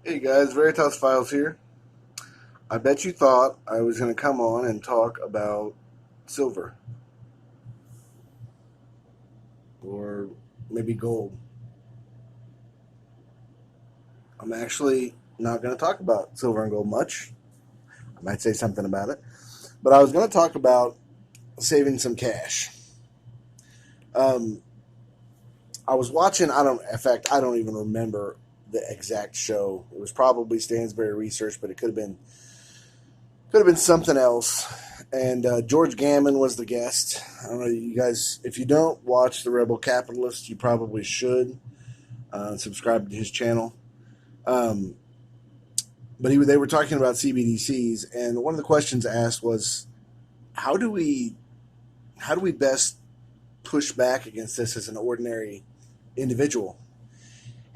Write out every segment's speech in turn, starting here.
Hey guys, Veritas Files here. I bet you thought I was going to come on and talk about silver or maybe gold. I'm actually not going to talk about silver and gold much. I might say something about it, but I was going to talk about saving some cash. Um, I was watching. In fact, I don't even remember the exact show. It was probably Stansberry Research, but it could have been something else. And George Gammon was the guest. I don't know, you guys. If you don't watch The Rebel Capitalist, you probably should subscribe to his channel. Um, but they were talking about CBDCs, and one of the questions asked was, how do we best push back against this as an ordinary individual?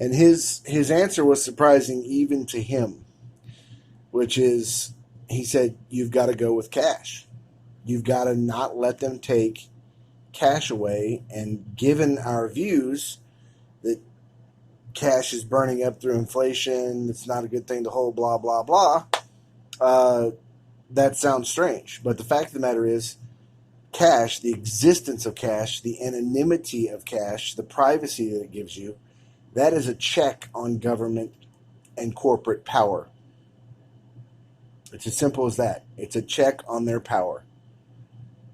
And his answer was surprising even to him, which is he said, you've got to go with cash. You've got to not let them take cash away. And given our views that cash is burning up through inflation, it's not a good thing to hold, blah, blah, blah, uh, that sounds strange. But the fact of the matter is, cash, the existence of cash, the anonymity of cash, the privacy that it gives you, that is a check on government and corporate power. It's as simple as that. It's a check on their power.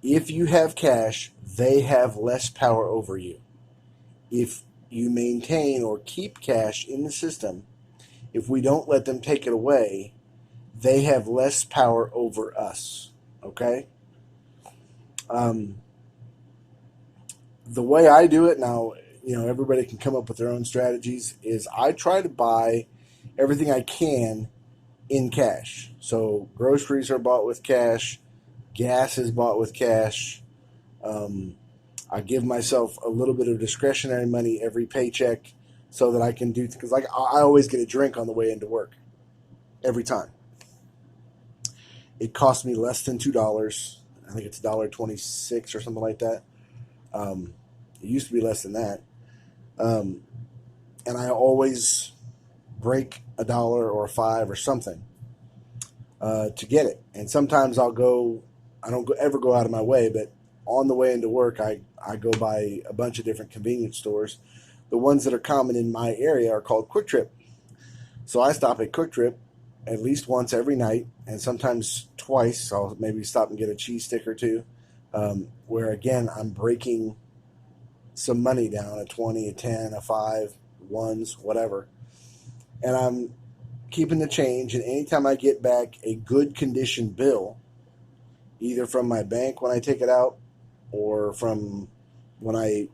If you have cash, they have less power over you. If you maintain or keep cash in the system, if we don't let them take it away, they have less power over us. Okay? Um, the way I do it now, everybody can come up with their own strategies, is I try to buy everything I can in cash. So groceries are bought with cash, gas is bought with cash. I give myself a little bit of discretionary money every paycheck so that I can do, because like I always get a drink on the way into work every time. It costs me less than $2. I think it's $1.26 or something like that. It used to be less than that. Um, and I always break $1 or $5 or something to get it. And sometimes I don't ever go out of my way, but on the way into work, I go by a bunch of different convenience stores. The ones that are common in my area are called Quick Trip. So I stop at Quick Trip at least once every night, and sometimes twice. So I'll maybe stop and get a cheese stick or two, where again, I'm breaking some money down, a 20, a 10, a 5, ones, whatever. And I'm keeping the change. And anytime I get back a good condition bill, either from my bank when I take it out or from when I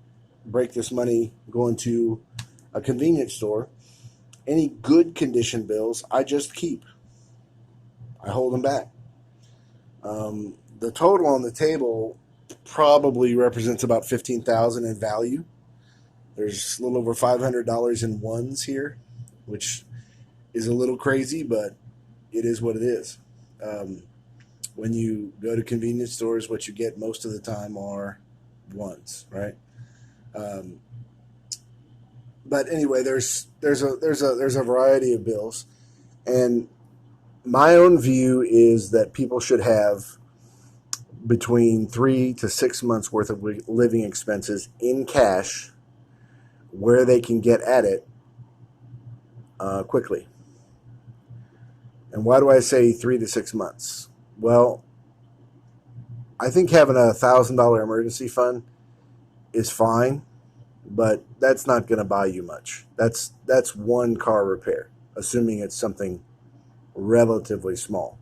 break this money going to a convenience store, any good condition bills I just keep. I hold them back. The total on the table probably represents about 15,000 in value. There's a little over $500 in ones here, which is a little crazy, but it is what it is. When you go to convenience stores, what you get most of the time are ones, right? Um, but anyway, there's a variety of bills, and my own view is that people should have between 3 to 6 months worth of living expenses in cash, where they can get at it quickly. And why do I say 3 to 6 months? Well, I think having $1,000 emergency fund is fine, but that's not going to buy you much. That's one car repair, assuming it's something relatively small.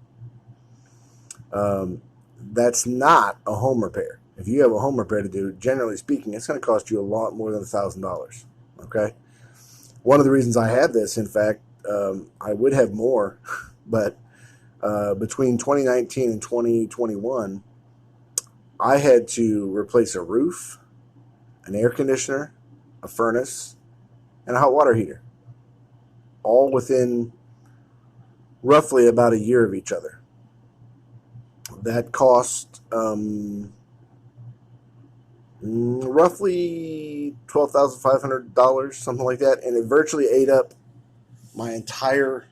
That's not a home repair. If you have a home repair to do, generally speaking, it's going to cost you a lot more than $1,000. Okay. One of the reasons I have this, in fact, I would have more, but between 2019 and 2021, I had to replace a roof, an air conditioner, a furnace, and a hot water heater, all within roughly about a year of each other. That cost roughly $12,500, something like that, and it virtually ate up my entire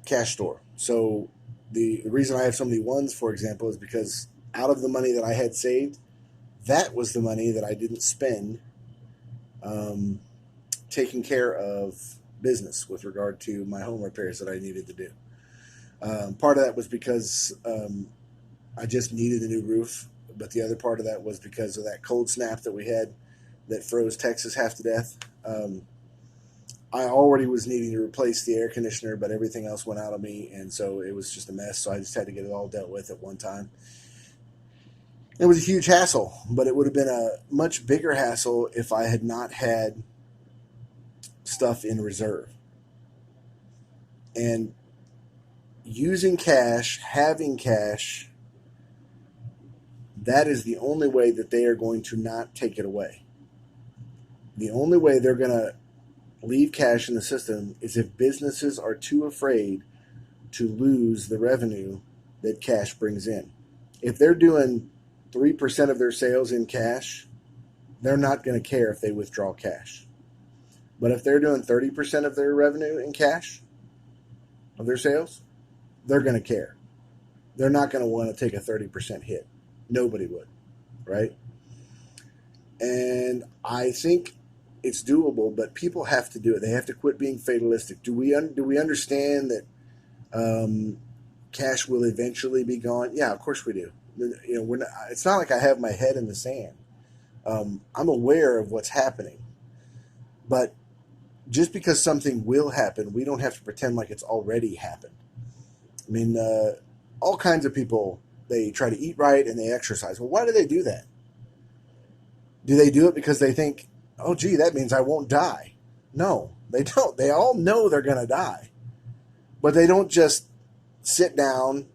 cash store. So the reason I have so many ones, for example, is because out of the money that I had saved, that was the money that I didn't spend um, taking care of business with regard to my home repairs that I needed to do. Part of that was because I just needed a new roof, but the other part of that was because of that cold snap that we had that froze Texas half to death. I already was needing to replace the air conditioner, but everything else went out of me, and so it was just a mess. So I just had to get it all dealt with at one time. It was a huge hassle, but it would have been a much bigger hassle if I had not had stuff in reserve. And using cash, having cash, that is the only way that they are going to not take it away. The only way they're going to leave cash in the system is if businesses are too afraid to lose the revenue that cash brings in. If they're doing 3% of their sales in cash, they're not going to care if they withdraw cash. But if they're doing 30% of their revenue in cash, of their sales, they're going to care. They're not going to want to take a 30% hit. Nobody would, right? And I think it's doable, but people have to do it. They have to quit being fatalistic. Do we understand that cash will eventually be gone? Yeah, of course we do. We're not, it's not like I have my head in the sand. I'm aware of what's happening, but just because something will happen, we don't have to pretend like it's already happened. I mean, all kinds of people, they try to eat right and they exercise. Well, why do they do that? Do they do it because they think, oh, gee, that means I won't die? No, they don't. They all know they're going to die, but they don't just sit down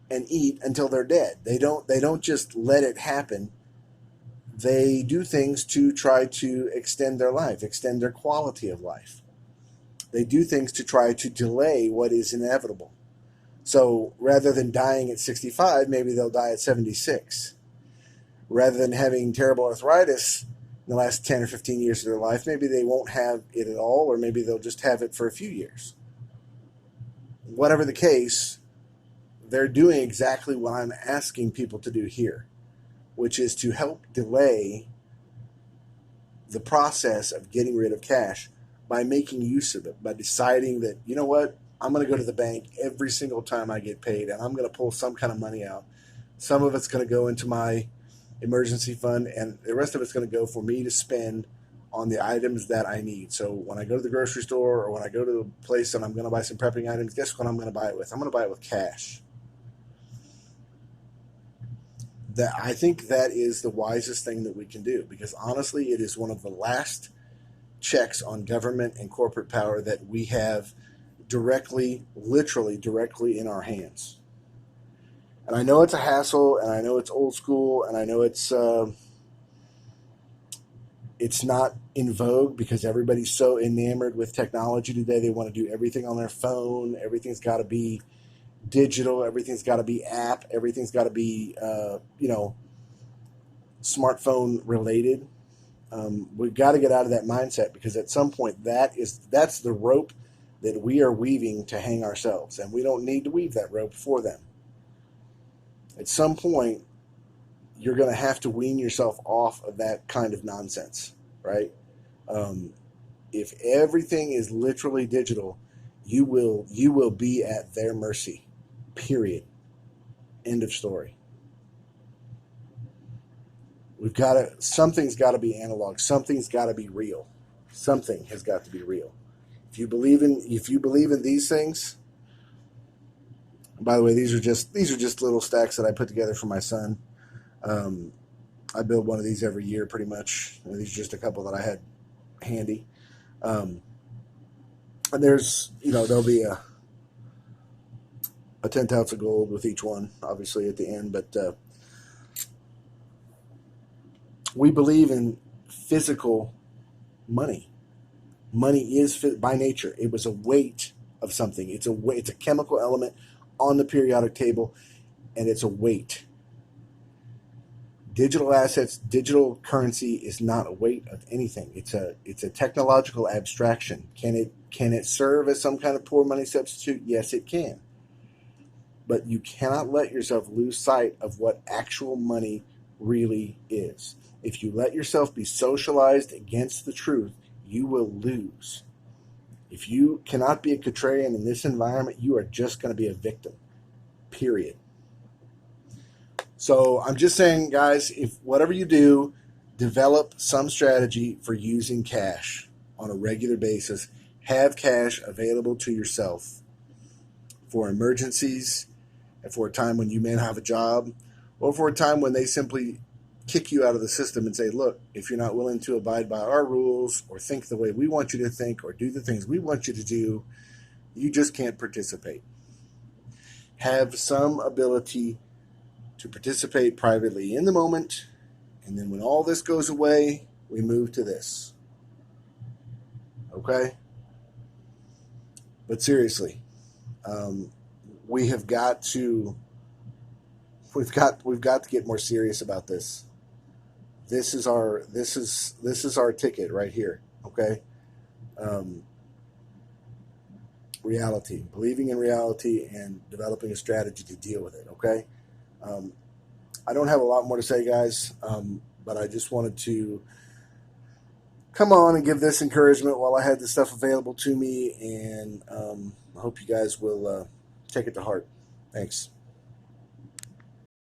and eat until they're dead. They don't just let it happen. They do things to try to extend their life, extend their quality of life. They do things to try to delay what is inevitable. So rather than dying at 65, maybe they'll die at 76. Rather than having terrible arthritis in the last 10 or 15 years of their life, maybe they won't have it at all, or maybe they'll just have it for a few years. Whatever the case, they're doing exactly what I'm asking people to do here, which is to help delay the process of getting rid of cash by making use of it, by deciding that, you know what, I'm going to go to the bank every single time I get paid, and I'm going to pull some kind of money out. Some of it's going to go into my emergency fund, and the rest of it's going to go for me to spend on the items that I need. So when I go to the grocery store or when I go to a place and I'm going to buy some prepping items, guess what I'm going to buy it with? I'm going to buy it with cash. I think that is the wisest thing that we can do, because honestly, it is one of the last checks on government and corporate power that we have literally directly in our hands. And I know it's a hassle, and I know it's old school, and I know it's not in vogue because everybody's so enamored with technology today. They want to do everything on their phone. Everything's got to be digital. Everything's got to be app. Everything's got to be, smartphone related. We've got to get out of that mindset, because at some point that's the rope that we are weaving to hang ourselves, and we don't need to weave that rope for them. At some point, you're going to have to wean yourself off of that kind of nonsense, right? If everything is literally digital, you will be at their mercy. Period. End of story. Something's got to be analog. Something's got to be real. Something has got to be real. If you believe in these things, by the way, these are just little stacks that I put together for my son. I build one of these every year, pretty much. And these are just a couple that I had handy. And there's, there'll be a 10th ounce of gold with each one, obviously, at the end. But we believe in physical money. Money is, by nature, it was a weight of something. It's a chemical element on the periodic table, and it's a weight. Digital assets, digital currency is not a weight of anything. It's a technological abstraction. Can it serve as some kind of poor money substitute? Yes, it can. But you cannot let yourself lose sight of what actual money really is. If you let yourself be socialized against the truth, you will lose. If you cannot be a contrarian in this environment, you are just going to be a victim. Period. So I'm just saying, guys, if whatever you do, develop some strategy for using cash on a regular basis. Have cash available to yourself for emergencies and for a time when you may not have a job, or for a time when they simply kick you out of the system and say, look, if you're not willing to abide by our rules or think the way we want you to think or do the things we want you to do, you just can't participate. Have some ability to participate privately in the moment, and then when all this goes away, we move to this. Okay? But seriously, we've got to get more serious about this. This is our ticket right here. Okay? Reality, believing in reality, and developing a strategy to deal with it. Okay? I don't have a lot more to say, guys, but I just wanted to come on and give this encouragement while I had this stuff available to me, and I hope you guys will take it to heart. Thanks.